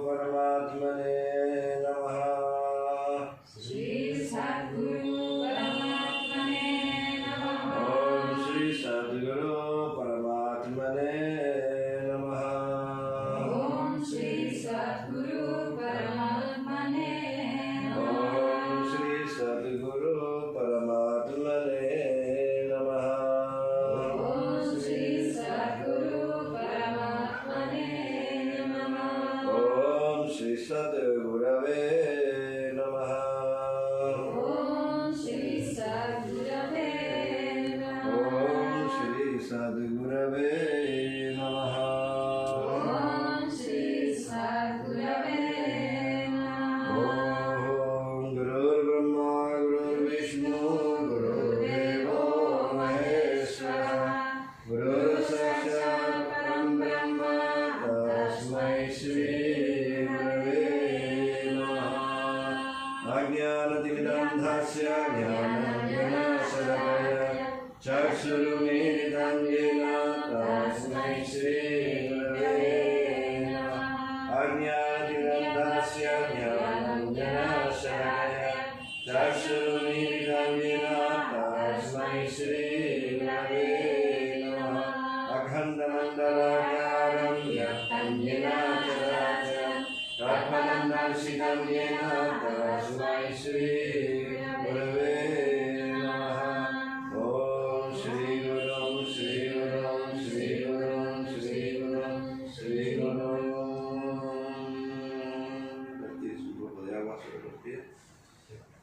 परमात्मने नमः। श्री सद्गुरु परमात्मने नमः। ओम श्री सद्गुरु परमात्मने नमः। ओम श्री सद्गुरु परमात्मने नमः। ओम श्री सद्गुरु परमात्मने नमः। ओम श्री सद्गुरु परमात्मने नमः। ओम श्री सद्गुरवे नमः। ओम श्री सद्गुरवे नमः। ओम श्री सद्गुरवे नमः। ओम श्री सद्गुरवे नमः। ओम गुरुर्ब्रह्मा गुरुर्विष्णु गुरुर्देवो महेश्वरः गुरुर्साक्षात् परं ब्रह्म तस्मै श्री गुरवे नमः। अज्ञानतिमिरान्धस्य ज्ञानाञ्जनशलाकया चक्षुरुन्मीलितं येन तस्मै श्री गुरवे नमः। अज्ञानतिमिरान्धस्य ज्ञानाञ्जनशलाकया चक्षुरुन्मीलितं येन तस्मै श्री गुरवे नमः। अखण्डमण्डलाकारं व्याप्तं येन चराचरं तत्पदं दर्शितं येन तस्मै श्री गुरवे नमः। ॐ श्रीगुरुं श्रीगुरुं श्रीगुरुं श्रीगुरुं श्रीगुरुं। Vertís un poco de agua sobre los pies,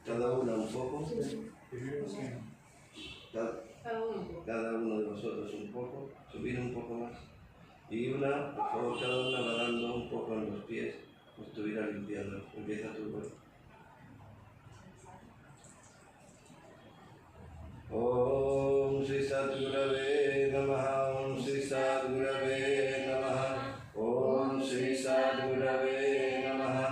cada una un poco, cada uno de vosotros un poco, subir un poco más. Y una, por favor, cada una va dando un poco en los pies, como estuviera limpiando. Empieza tú, pues. Om Shri Sadgurave Namaha. Om Shri Sadgurave Namaha. Om Shri Sadgurave Namaha.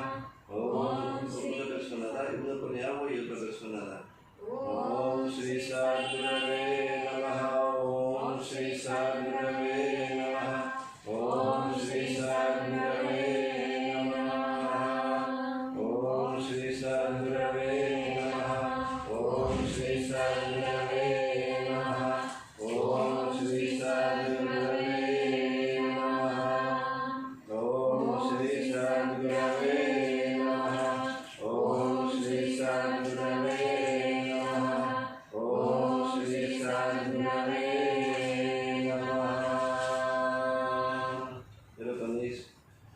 Om una persona da y una pone agua y otra persona da. Om Shri Sadgurave Namaha. Om Shri Sadgurave Namaha. Om Shri Sadgurave Namaha. Om Shri Sadgurave Namaha. Om Shri Sadgurave Namaha. Om Shri Sadgurave Namaha. Om Shri Sadgurave Namaha. Om Shri Sadgurave Namaha. Om Shri Sadgurave Namaha. Pero ponéis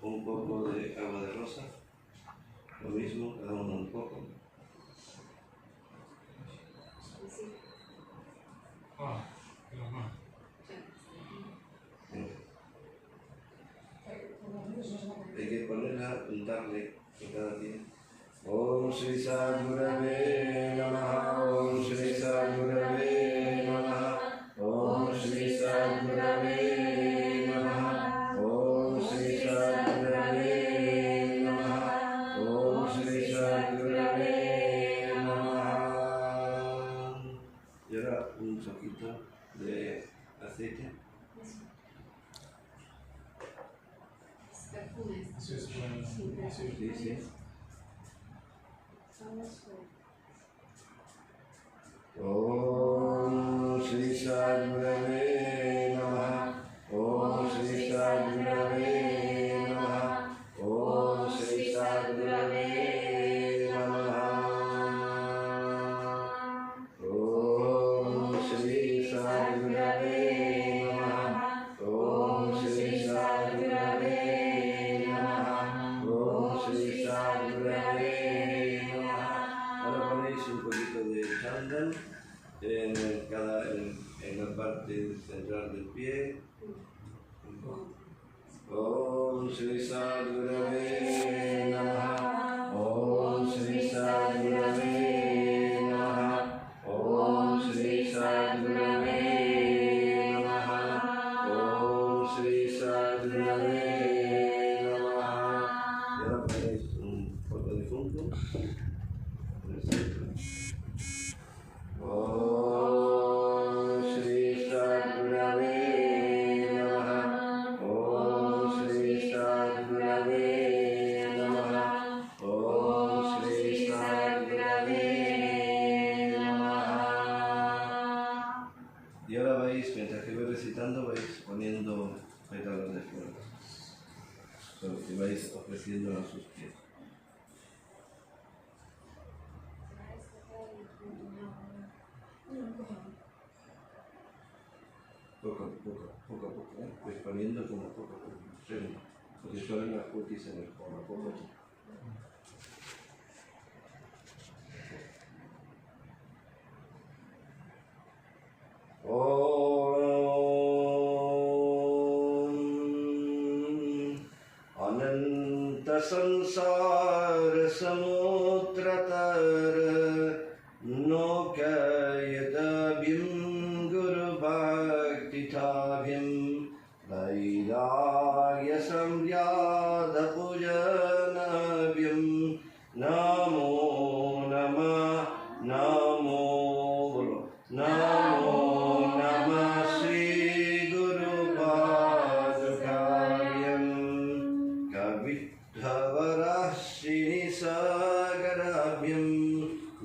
un poco de agua de rosa, lo mismo, cada uno un poco. Hay que ponerla, untarle en cada día. Om Shri Sadgurave Namaha. Om Shri Sadgurave Namaha. Om Shri Sadgurave Namaha. Om Shri Sadgurave Namaha. Om Shri Sadgurave Namaha. Y ahora un poquito de aceite. Sí, sí. Om Shri Sadgurave Namaha. Om Shri Sadgurave Namaha. Om Shri Sadgurave Namaha. Om Shri Sadgurave Namaha. Om Shri Sadgurave Namaha. Om Shri Sadgurave Namaha. Ahora ponéis un poquito de chándal en la parte central del pie. Om Shri Sadgurave Namaha. Om Shri Sadgurave Namaha. Om Shri Sadgurave Namaha. Om Shri Sadgurave Namaha. Y ahora ponéis un poco de funko en el centro. Om Shri Sadgurave Namaha. Om Shri Sadgurave ofreciendo a sus pies. Poco a poco, pues poniendo como poco a poco, porque suelen las cutis en el cono, poco a poco. अनंत संसार समुद्रतर नौकयदभिं गुरुभक्तिताभिं वैराग्य संव्याधपूजनव्यं नमो नमः नमो बोलो नमो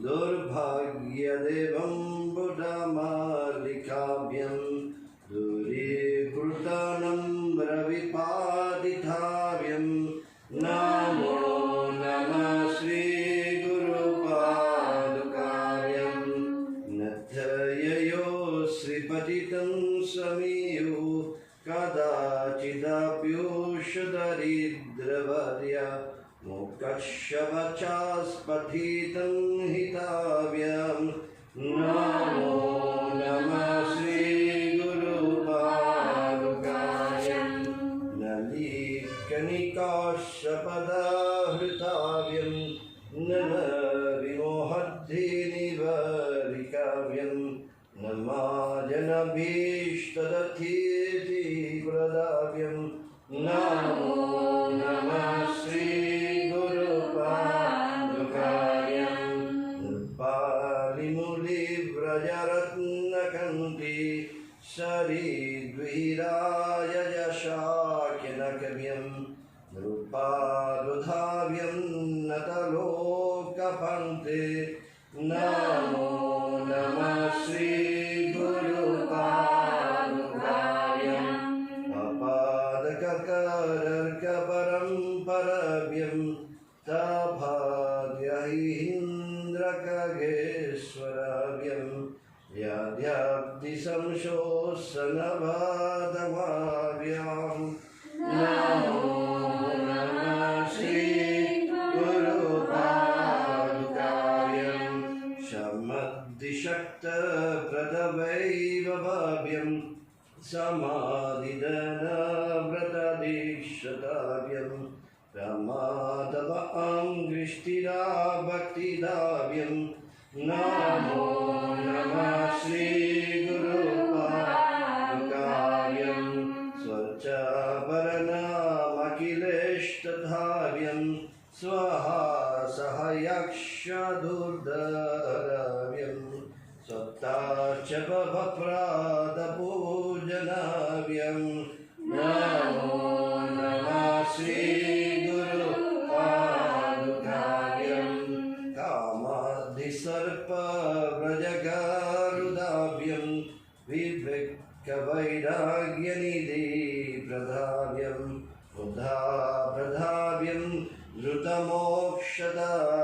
दुर्भाग्यदेवं बुधमालिकाभ्यं दूरीकृतानं रविपादिताभ्यं नमो नमः श्रीगुरुपादुकाभ्यं नथययो श्रीपतितं समीयो कदाचिदप्युषदरिद्रवर्य मोक्षवचास्पथितं हिताव्यं नमो नमः श्रीगुरुपादुकाभ्यं नलिकनिकाशपदाहृताव्यं नमः विमोहद्धिनिवारिकाव्यं नमाजनभीष्टदधीतिप्रदाव्यं नमो नमः व्रजरत्नकन्ति शरीद्विराय यशाकिनकव्यं नृपादुधाव्यं नतलोकपन्ते नमो नमः श्रीगुरुपादुकाभ्यं अपादककरर्कपरम्पराभ्यं तभाग्यहीन्द्रकगेश्वराभ्यं याद्याब्धिसंशोषणबाधमाभ्यां नमो नमः श्रीगुरुपादुकाभ्यं शमद्दिशक्तप्रदवैभवाभ्यं समाधिदनव्रतदीक्षताभ्यं प्रमादवां दृष्टिरा भक्तिदाभ्यं नमो नमः श्रीगुरुपादुकाभ्यं स्वच्छभरनामखिलेष्टधाभ्यं स्वाहा सहयक्षदुर्धराभ्यं सप्ताचपभप्रादपूजनाभ्यं नमो नमः श्रीगुरुपादुकाभ्यं कामाधिसर्पव्रजगारुदाभ्यं विवेकवैराग्यनिधिप्रदाभ्यं बुधाप्रदाभ्यं धृतमोक्षदाभ्यं